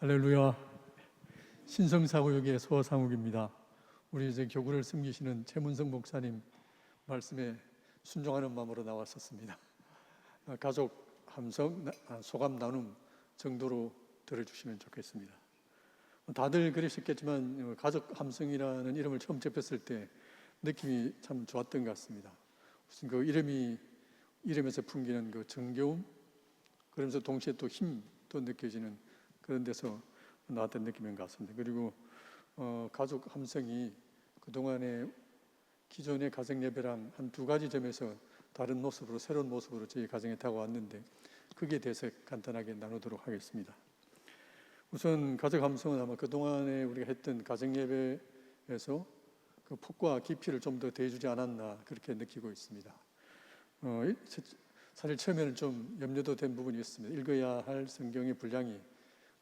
할렐루야. 신성사구역의 소상욱입니다. 우리 이제 교구를 섬기시는 최문성 목사님 말씀에 순종하는 마음으로 나왔었습니다. 가족 함성, 소감 나눔 정도로 들어주시면 좋겠습니다. 다들 그러셨겠지만 가족 함성이라는 이름을 처음 접했을 때 느낌이 참 좋았던 것 같습니다. 무슨 그 이름에서 풍기는 그 정겨움, 그러면서 동시에 또 힘도 느껴지는 그런 데서 나왔던 느낌인 것 같습니다. 그리고 가족 함성이 그동안에 기존의 가정 예배랑 한 두 가지 점에서 다른 모습으로, 새로운 모습으로 저희 가정에 다가왔는데 거기에 대해서 간단하게 나누도록 하겠습니다. 우선 가족 함성은 아마 그동안에 우리가 했던 가정 예배에서 그 폭과 깊이를 좀 더 더해주지 않았나 그렇게 느끼고 있습니다. 사실 처음에는 좀 염려도 된 부분이 있습니다. 읽어야 할 성경의 분량이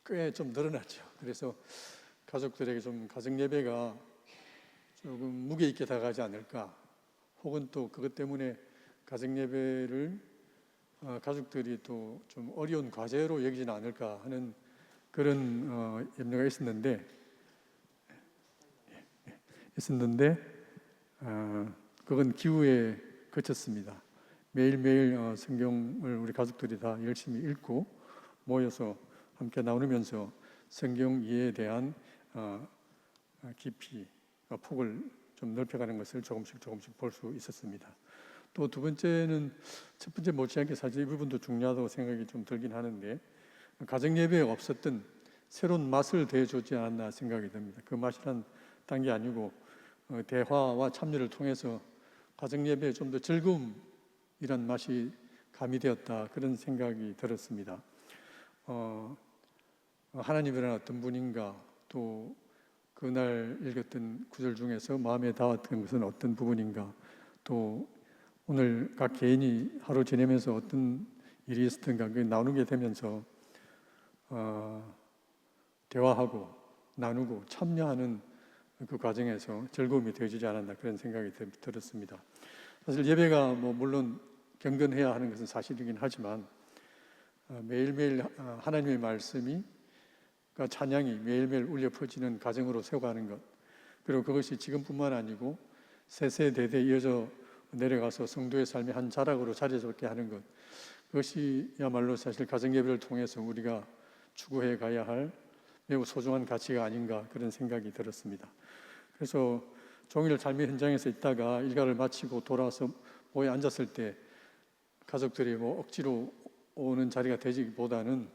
꽤 좀 늘어났죠. 그래서 가족들에게 좀 가정 예배가 조금 무게 있게 다가가지 않을까, 혹은 또 그것 때문에 가정 예배를 가족들이 또 좀 어려운 과제로 여기지는 않을까 하는 그런 염려가 있었는데 그건 기후에 그쳤습니다. 매일매일 성경을 우리 가족들이 다 열심히 읽고 모여서 함께 나누면서 성경 이해에 대한 깊이, 폭을 좀 넓혀가는 것을 조금씩 볼 수 있었습니다. 또 두 번째는 첫 번째 못지않게 사실 이 부분도 중요하다고 생각이 좀 들긴 하는데, 가정 예배에 없었던 새로운 맛을 더해주지 않았나 생각이 듭니다. 그 맛이란 딴 게 아니고 대화와 참여를 통해서 가정 예배에 좀 더 즐거움이란 맛이 가미되었다, 그런 생각이 들었습니다. 하나님이란 어떤 분인가, 또 그날 읽었던 구절 중에서 마음에 닿았던 것은 어떤 부분인가, 또 오늘 각 개인이 하루 지내면서 어떤 일이 있었던가 나누게 되면서 대화하고 나누고 참여하는 그 과정에서 즐거움이 되어지지 않았나, 그런 생각이 들었습니다. 사실 예배가 물론 경건해야 하는 것은 사실이긴 하지만 매일매일 하나님의 말씀이, 찬양이 매일매일 울려 퍼지는 가정으로 세워가는 것, 그리고 그것이 지금뿐만 아니고 세세대대 이어져 내려가서 성도의 삶의 한 자락으로 자리 잡게 하는 것, 그것이야말로 사실 가정 예배를 통해서 우리가 추구해 가야 할 매우 소중한 가치가 아닌가, 그런 생각이 들었습니다. 그래서 종일 삶의 현장에서 있다가 일과를 마치고 돌아와서 모여 앉았을 때 가족들이 억지로 오는 자리가 되지보다는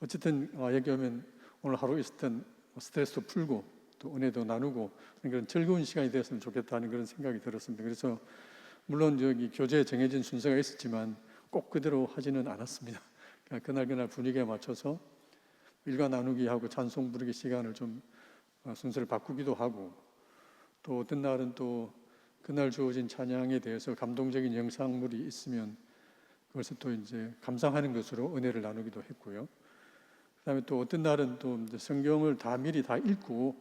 어쨌든 여기 오면 오늘 하루 있었던 스트레스도 풀고 또 은혜도 나누고 그런 즐거운 시간이 되었으면 좋겠다는 그런 생각이 들었습니다. 그래서 물론 여기 교제에 정해진 순서가 있었지만 꼭 그대로 하지는 않았습니다. 그날 분위기에 맞춰서 일과 나누기 하고 찬송 부르기 시간을 좀 순서를 바꾸기도 하고, 또 어떤 날은 또 그날 주어진 찬양에 대해서 감동적인 영상물이 있으면 그것을 또 이제 감상하는 것으로 은혜를 나누기도 했고요. 그다음에 또 어떤 날은 또 이제 성경을 미리 다 읽고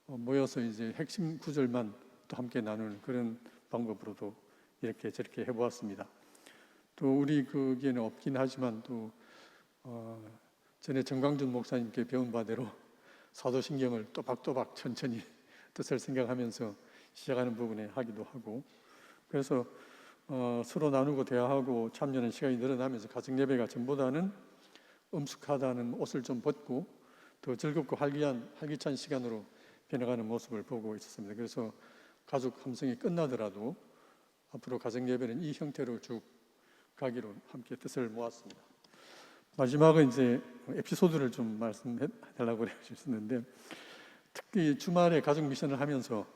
모여서 이제 핵심 구절만 또 함께 나누는 그런 방법으로도 이렇게 저렇게 해보았습니다. 또 우리 거기에는 없긴 하지만 또 전에 정광준 목사님께 배운 바대로 사도신경을 또박또박 천천히 뜻을 생각하면서 시작하는 부분에 하기도 하고, 그래서 서로 나누고 대화하고 참여하는 시간이 늘어나면서 가정 예배가 전보다는 엄숙하다는 옷을 좀 벗고 더 즐겁고 활기찬 시간으로 변해가는 모습을 보고 있었습니다. 그래서 가족 함성이 끝나더라도 앞으로 가정 예배는 이 형태로 쭉 가기로 함께 뜻을 모았습니다. 마지막은 이제 에피소드를 좀 말씀해 달라고 하셨는데, 특히 주말에 가족 미션을 하면서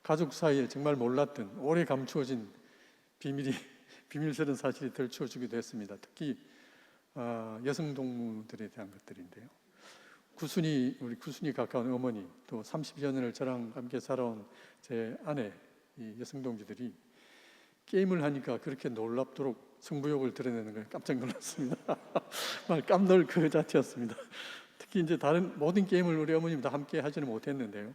가족 사이에 정말 몰랐던 오래 감추어진 비밀스러운 사실이 들춰주기도 했습니다. 특히 여성 동무들에 대한 것들인데요. 우리 구순이 가까운 어머니, 또 30여 년을 저랑 함께 살아온 제 아내, 이 여성 동지들이 게임을 하니까 그렇게 놀랍도록 승부욕을 드러내는 걸 깜짝 놀랐습니다. 깜놀 그 자체였습니다. 특히 이제 다른 모든 게임을 우리 어머님 다 함께 하지는 못했는데요.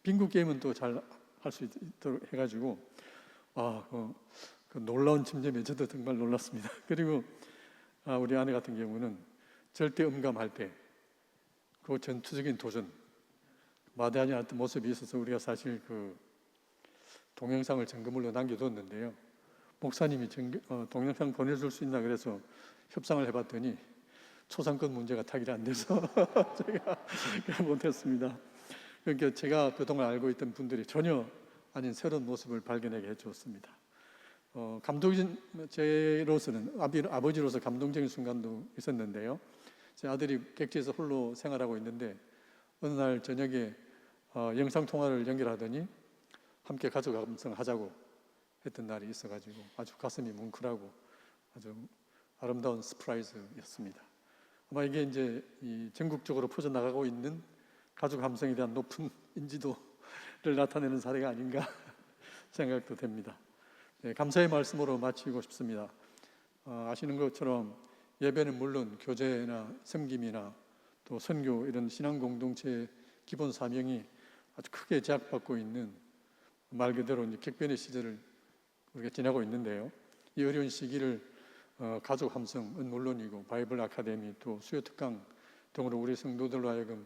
빙고 게임은 또 잘 할 수 있도록 해가지고 그 놀라운 침점에 저도 정말 놀랐습니다. 그리고 우리 아내 같은 경우는 절대 음감할 때 그리고 전투적인 도전, 마다하지 않았던 모습이 있어서 우리가 사실 그 동영상을 점검으로 남겨뒀는데요. 목사님이 동영상 보내줄 수 있나 그래서 협상을 해봤더니 초상권 문제가 타결이 안 돼서 제가 못했습니다. 그러니까 제가 그동안 알고 있던 분들이 전혀 아닌 새로운 모습을 발견하게 해주었습니다. 감동적인, 제로서는 아버지로서 감동적인 순간도 있었는데요. 제 아들이 객지에서 홀로 생활하고 있는데 어느 날 저녁에 영상 통화를 연결하더니 함께 가족 감성 하자고 했던 날이 있어가지고 아주 가슴이 뭉클하고 아주 아름다운 서프라이즈였습니다. 아마 이게 이제 이 전국적으로 퍼져나가고 있는 가족 감성에 대한 높은 인지도를 나타내는 사례가 아닌가 생각도 됩니다. 네, 감사의 말씀으로 마치고 싶습니다. 아시는 것처럼 예배는 물론 교제나 섬김이나 또 선교 이런 신앙 공동체의 기본 사명이 아주 크게 제약받고 있는 말 그대로 이제 객변의 시절을 우리가 지나고 있는데요. 이 어려운 시기를 가족 함성은 물론이고 바이블 아카데미 또 수요 특강 등으로 우리 성도들로 하여금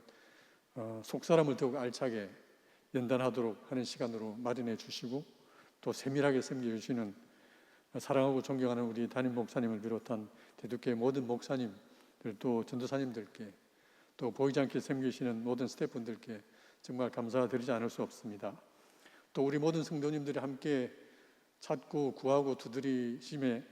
속사람을 더욱 알차게 연단하도록 하는 시간으로 마련해 주시고 또 세밀하게 섬겨주시는 사랑하고 존경하는 우리 담임 목사님을 비롯한 대두교회 모든 목사님들 또 전도사님들께 또 보이지 않게 섬기시는 모든 스태프분들께 정말 감사드리지 않을 수 없습니다. 또 우리 모든 성도님들이 함께 찾고 구하고 두드리심에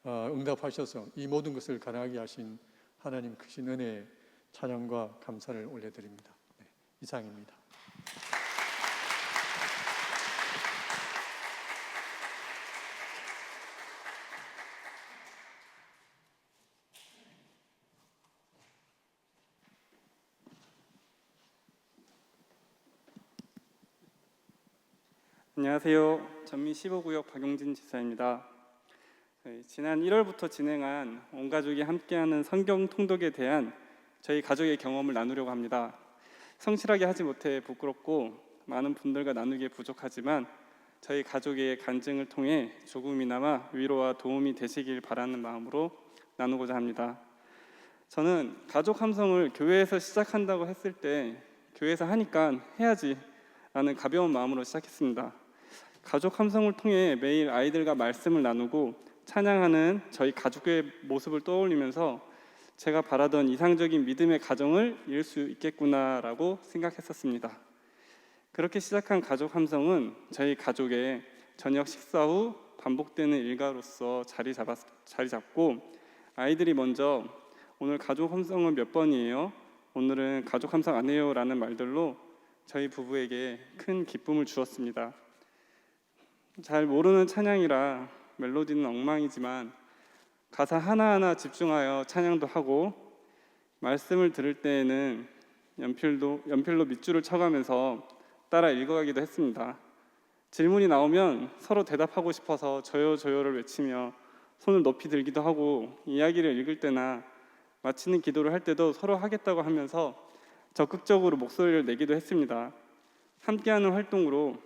응답하셔서 이 모든 것을 가능하게 하신 하나님 크신 은혜에 찬양과 감사를 올려드립니다. 네, 이상입니다. 안녕하세요. 전미 15구역 박용진 지사입니다. 지난 1월부터 진행한 온 가족이 함께하는 성경 통독에 대한 저희 가족의 경험을 나누려고 합니다. 성실하게 하지 못해 부끄럽고 많은 분들과 나누기에 부족하지만 저희 가족의 간증을 통해 조금이나마 위로와 도움이 되시길 바라는 마음으로 나누고자 합니다. 저는 가족 함성을 교회에서 시작한다고 했을 때 교회에서 하니까 해야지 라는 가벼운 마음으로 시작했습니다. 가족 함성을 통해 매일 아이들과 말씀을 나누고 찬양하는 저희 가족의 모습을 떠올리면서 제가 바라던 이상적인 믿음의 가정을 이룰 수 있겠구나라고 생각했었습니다. 그렇게 시작한 가족 함성은 저희 가족의 저녁 식사 후 반복되는 일과로서 자리 잡고 아이들이 먼저 오늘 가족 함성은 몇 번이에요? 오늘은 가족 함성 안 해요 라는 말들로 저희 부부에게 큰 기쁨을 주었습니다. 잘 모르는 찬양이라 멜로디는 엉망이지만 가사 하나하나 집중하여 찬양도 하고 말씀을 들을 때에는 연필로 밑줄을 쳐가면서 따라 읽어가기도 했습니다. 질문이 나오면 서로 대답하고 싶어서 저요 저요를 외치며 손을 높이 들기도 하고 이야기를 읽을 때나 마치는 기도를 할 때도 서로 하겠다고 하면서 적극적으로 목소리를 내기도 했습니다. 함께하는 활동으로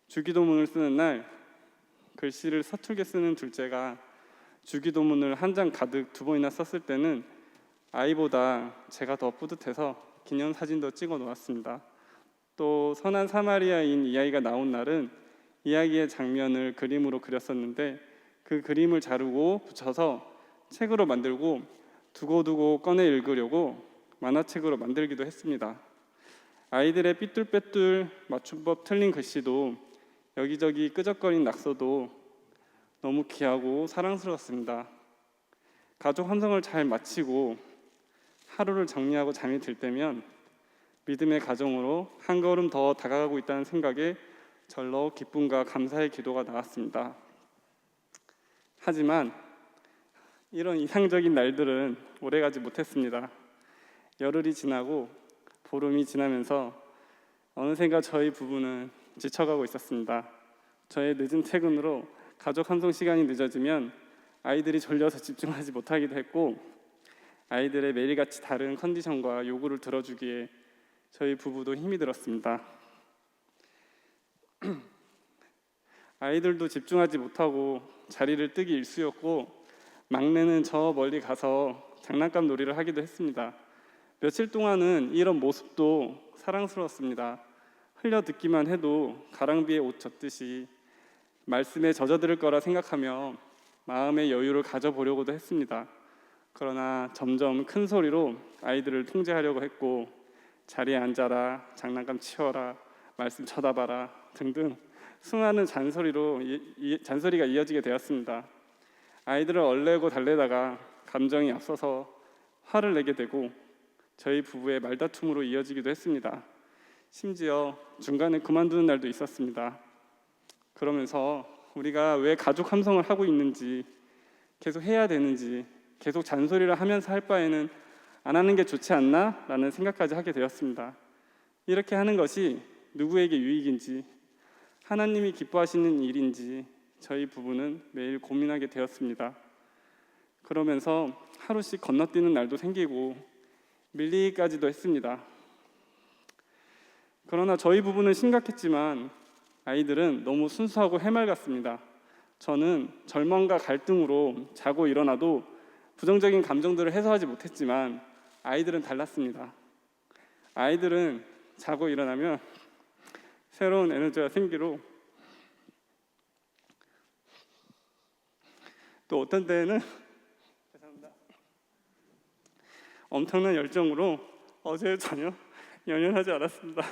주기도문을 쓰는 날 글씨를 서툴게 쓰는 둘째가 주기도문을 한 장 가득 2번이나 썼을 때는 아이보다 제가 더 뿌듯해서 기념사진도 찍어 놓았습니다. 또 선한 사마리아인 이 아이가 나온 날은 이야기의 장면을 그림으로 그렸었는데 그 그림을 자르고 붙여서 책으로 만들고 두고두고 꺼내 읽으려고 만화책으로 만들기도 했습니다. 아이들의 삐뚤빼뚤 맞춤법 틀린 글씨도 여기저기 끄적거린 낙서도 너무 귀하고 사랑스러웠습니다. 가족 함성을 잘 마치고 하루를 정리하고 잠이 들 때면 믿음의 가정으로 한 걸음 더 다가가고 있다는 생각에 절로 기쁨과 감사의 기도가 나왔습니다. 하지만 이런 이상적인 날들은 오래가지 못했습니다. 열흘이 지나고 보름이 지나면서 어느샌가 저희 부부는 지쳐가고 있었습니다. 저의 늦은 퇴근으로 가족 함성 시간이 늦어지면 아이들이 졸려서 집중하지 못하기도 했고 아이들의 매일같이 다른 컨디션과 요구를 들어주기에 저희 부부도 힘이 들었습니다. 아이들도 집중하지 못하고 자리를 뜨기 일쑤였고 막내는 저 멀리 가서 장난감 놀이를 하기도 했습니다. 며칠 동안은 이런 모습도 사랑스러웠습니다. 흘려 듣기만 해도 가랑비에 옷 젖듯이 말씀에 젖어들 거라 생각하며 마음의 여유를 가져보려고도 했습니다. 그러나 점점 큰 소리로 아이들을 통제하려고 했고, 자리에 앉아라, 장난감 치워라, 말씀 쳐다봐라 등등 수많은 잔소리가 이어지게 되었습니다. 아이들을 얼레고 달래다가 감정이 앞서서 화를 내게 되고 저희 부부의 말다툼으로 이어지기도 했습니다. 심지어 중간에 그만두는 날도 있었습니다. 그러면서 우리가 왜 가족 함성을 하고 있는지, 계속 해야 되는지, 계속 잔소리를 하면서 할 바에는 안 하는 게 좋지 않나? 라는 생각까지 하게 되었습니다. 이렇게 하는 것이 누구에게 유익인지, 하나님이 기뻐하시는 일인지 저희 부부는 매일 고민하게 되었습니다. 그러면서 하루씩 건너뛰는 날도 생기고 밀리기까지도 했습니다. 그러나 저희 부부는 심각했지만 아이들은 너무 순수하고 해맑았습니다. 저는 절망과 갈등으로 자고 일어나도 부정적인 감정들을 해소하지 못했지만 아이들은 달랐습니다. 아이들은 자고 일어나면 새로운 에너지와 생기로, 또 어떤 때에는 엄청난 열정으로 어제 전혀 연연하지 않았습니다.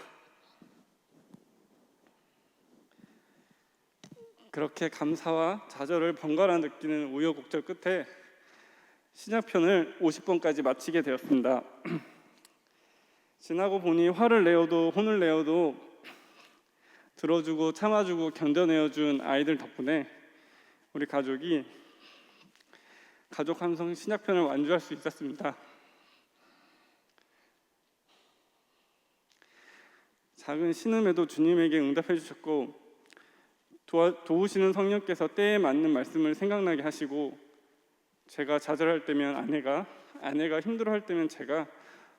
그렇게 감사와 좌절을 번갈아 느끼는 우여곡절 끝에 신약편을 50번까지 마치게 되었습니다. 지나고 보니 화를 내어도 혼을 내어도 들어주고 참아주고 견뎌내어준 아이들 덕분에 우리 가족이 가족 함성 신약편을 완주할 수 있었습니다. 작은 신음에도 주님에게 응답해 주셨고, 도우시는 성령께서 때에 맞는 말씀을 생각나게 하시고, 제가 좌절할 때면 아내가 힘들어할 때면 제가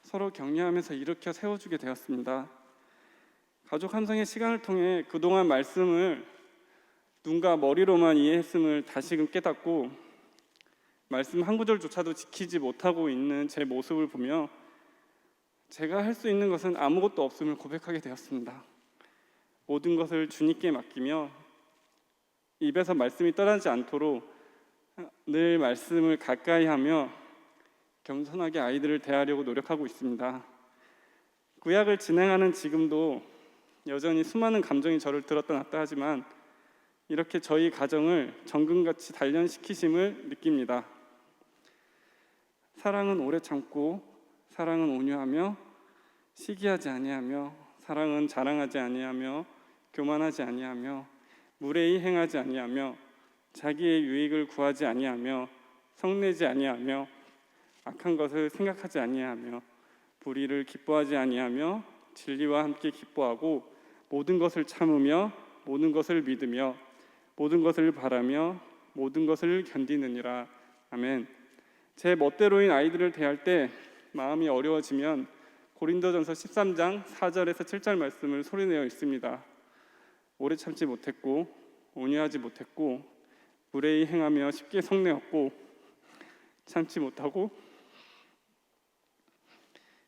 서로 격려하면서 일으켜 세워주게 되었습니다. 가족 함성의 시간을 통해 그동안 말씀을 눈과 머리로만 이해했음을 다시금 깨닫고, 말씀 한 구절조차도 지키지 못하고 있는 제 모습을 보며 제가 할 수 있는 것은 아무것도 없음을 고백하게 되었습니다. 모든 것을 주님께 맡기며 입에서 말씀이 떠나지 않도록 늘 말씀을 가까이 하며 겸손하게 아이들을 대하려고 노력하고 있습니다. 구약을 진행하는 지금도 여전히 수많은 감정이 저를 들었다 놨다 하지만 이렇게 저희 가정을 정금같이 단련시키심을 느낍니다. 사랑은 오래 참고, 사랑은 온유하며, 시기하지 아니하며, 사랑은 자랑하지 아니하며, 교만하지 아니하며, 무례히 행하지 아니하며, 자기의 유익을 구하지 아니하며, 성내지 아니하며, 악한 것을 생각하지 아니하며, 불의를 기뻐하지 아니하며, 진리와 함께 기뻐하고, 모든 것을 참으며, 모든 것을 믿으며, 모든 것을 바라며, 모든 것을 견디느니라. 아멘. 제 멋대로인 아이들을 대할 때 마음이 어려워지면 고린도전서 13장 4절에서 7절 말씀을 소리내어 있습니다. 오래 참지 못했고, 온유하지 못했고, 무례히 행하며 쉽게 성내었고, 참지 못하고,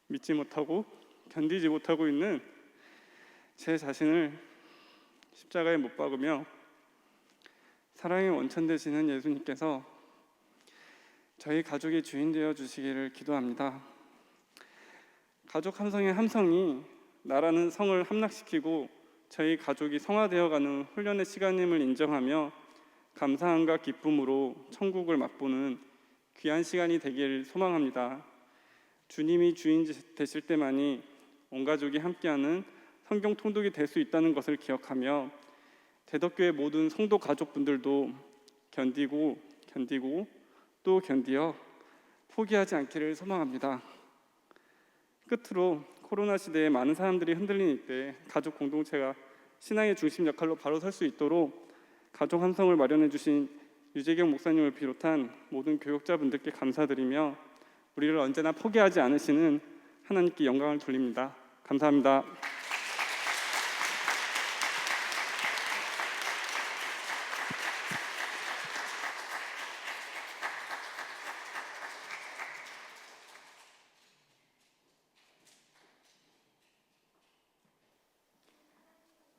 믿지 못하고, 견디지 못하고 있는 제 자신을 십자가에 못 박으며 사랑의 원천 되시는 예수님께서 저희 가족의 주인 되어 주시기를 기도합니다. 가족 함성의 함성이 나라는 성을 함락시키고 저희 가족이 성화되어가는 훈련의 시간임을 인정하며 감사함과 기쁨으로 천국을 맛보는 귀한 시간이 되길 소망합니다. 주님이 주인 되실 때만이 온 가족이 함께하는 성경 통독이 될 수 있다는 것을 기억하며 대덕교회 모든 성도 가족분들도 견디고 또 견디어 포기하지 않기를 소망합니다. 끝으로 코로나 시대에 많은 사람들이 흔들리는 이때 가족 공동체가 신앙의 중심 역할로 바로 설 수 있도록 가족 함성을 마련해 주신 유재경 목사님을 비롯한 모든 교육자분들께 감사드리며 우리를 언제나 포기하지 않으시는 하나님께 영광을 돌립니다. 감사합니다.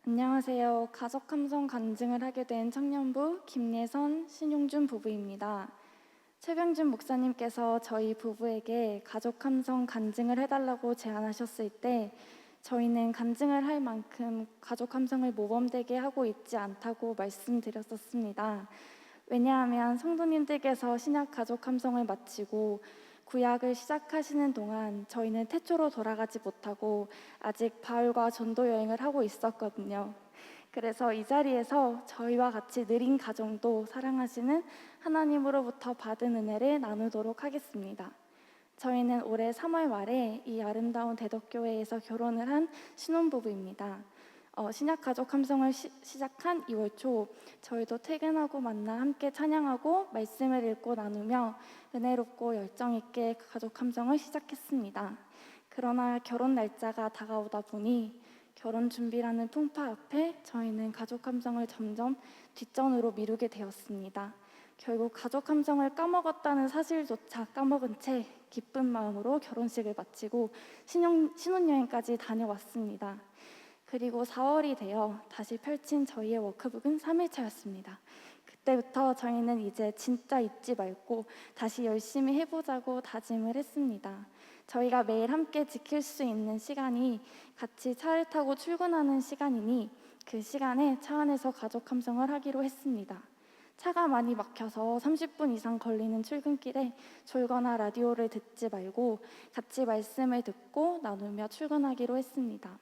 안녕하세요. 가족 감성 간증을 하게 된 청년부 김예선, 신용준 부부입니다. 최병준 목사님께서 저희 부부에게 가족 감성 간증을 해달라고 제안하셨을 때 저희는 간증을 할 만큼 가족 감성을 모범되게 하고 있지 않다고 말씀드렸었습니다. 왜냐하면 성도님들께서 신약 가족 감성을 마치고 구약을 시작하시는 동안 저희는 태초로 돌아가지 못하고 아직 바울과 전도 여행을 하고 있었거든요. 그래서 이 자리에서 저희와 같이 느린 가정도 사랑하시는 하나님으로부터 받은 은혜를 나누도록 하겠습니다. 저희는 올해 3월 말에 이 아름다운 대덕교회에서 결혼을 한 신혼부부입니다. 신약 가족 감성을 시작한 2월 초 저희도 퇴근하고 만나 함께 찬양하고 말씀을 읽고 나누며 은혜롭고 열정 있게 가족 감성을 시작했습니다. 그러나 결혼 날짜가 다가오다 보니 결혼 준비라는 풍파 앞에 저희는 가족 감성을 점점 뒷전으로 미루게 되었습니다. 결국 가족 감성을 까먹었다는 사실조차 까먹은 채 기쁜 마음으로 결혼식을 마치고 신혼여행까지 다녀왔습니다. 그리고 4월이 되어 다시 펼친 저희의 워크북은 3일차였습니다. 그때부터 저희는 이제 진짜 잊지 말고 다시 열심히 해보자고 다짐을 했습니다. 저희가 매일 함께 지킬 수 있는 시간이 같이 차를 타고 출근하는 시간이니 그 시간에 차 안에서 가족 감성을 하기로 했습니다. 차가 많이 막혀서 30분 이상 걸리는 출근길에 졸거나 라디오를 듣지 말고 같이 말씀을 듣고 나누며 출근하기로 했습니다.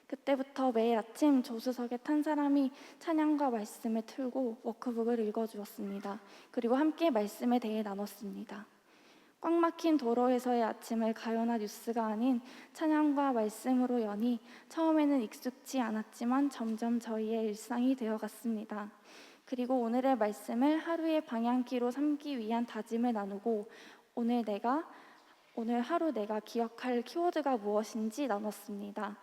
그때부터 매일 아침 조수석에 탄 사람이 찬양과 말씀을 틀고 워크북을 읽어주었습니다. 그리고 함께 말씀에 대해 나눴습니다. 꽉 막힌 도로에서의 아침을 가요나 뉴스가 아닌 찬양과 말씀으로 여니 처음에는 익숙지 않았지만 점점 저희의 일상이 되어갔습니다. 그리고 오늘의 말씀을 하루의 방향키로 삼기 위한 다짐을 나누고 오늘 하루 내가 기억할 키워드가 무엇인지 나눴습니다.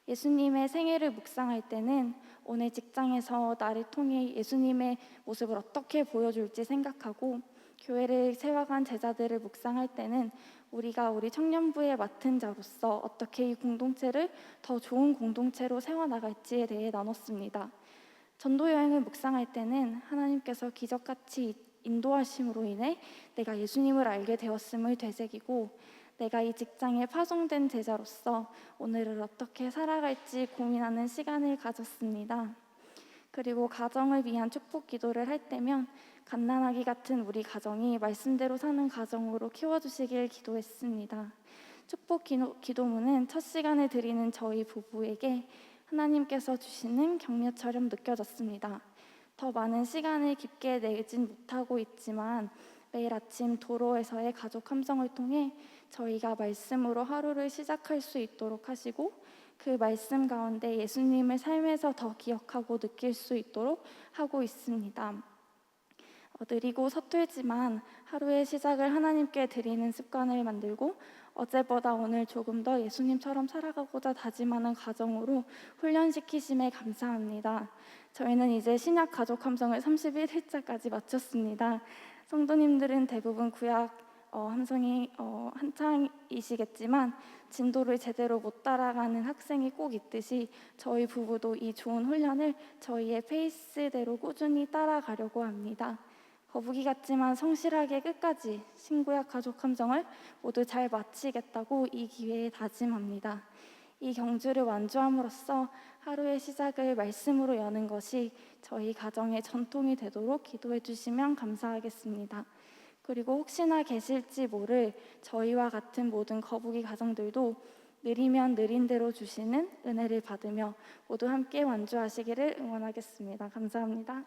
예수님의 생애를 묵상할 때는 오늘 직장에서 나를 통해 예수님의 모습을 어떻게 보여줄지 생각하고 교회를 세워간 제자들을 묵상할 때는 우리가 우리 청년부에 맡은 자로서 어떻게 이 공동체를 더 좋은 공동체로 세워나갈지에 대해 나눴습니다. 전도여행을 묵상할 때는 하나님께서 기적같이 인도하심으로 인해 내가 예수님을 알게 되었음을 되새기고 내가 이 직장에 파송된 제자로서 오늘을 어떻게 살아갈지 고민하는 시간을 가졌습니다. 그리고 가정을 위한 축복 기도를 할 때면 갓난아기 같은 우리 가정이 말씀대로 사는 가정으로 키워주시길 기도했습니다. 축복 기도문은 첫 시간을 드리는 저희 부부에게 하나님께서 주시는 격려처럼 느껴졌습니다. 더 많은 시간을 깊게 내진 못하고 있지만 매일 아침 도로에서의 가족 함성을 통해 저희가 말씀으로 하루를 시작할 수 있도록 하시고 그 말씀 가운데 예수님을 삶에서 더 기억하고 느낄 수 있도록 하고 있습니다. 느리고 서툴지만 하루의 시작을 하나님께 드리는 습관을 만들고 어제보다 오늘 조금 더 예수님처럼 살아가고자 다짐하는 가정으로 훈련시키심에 감사합니다. 저희는 이제 신약 가족 함성을 31일차까지 마쳤습니다. 성도님들은 대부분 구약 함성이 한창이시겠지만 진도를 제대로 못 따라가는 학생이 꼭 있듯이 저희 부부도 이 좋은 훈련을 저희의 페이스대로 꾸준히 따라가려고 합니다. 거북이 같지만 성실하게 끝까지 신구약 가족 함성을 모두 잘 마치겠다고 이 기회에 다짐합니다. 이 경주를 완주함으로써 하루의 시작을 말씀으로 여는 것이 저희 가정의 전통이 되도록 기도해 주시면 감사하겠습니다. 그리고 혹시나 계실지 모를 저희와 같은 모든 거북이 가정들도 느리면 느린 대로 주시는 은혜를 받으며 모두 함께 완주하시기를 응원하겠습니다. 감사합니다.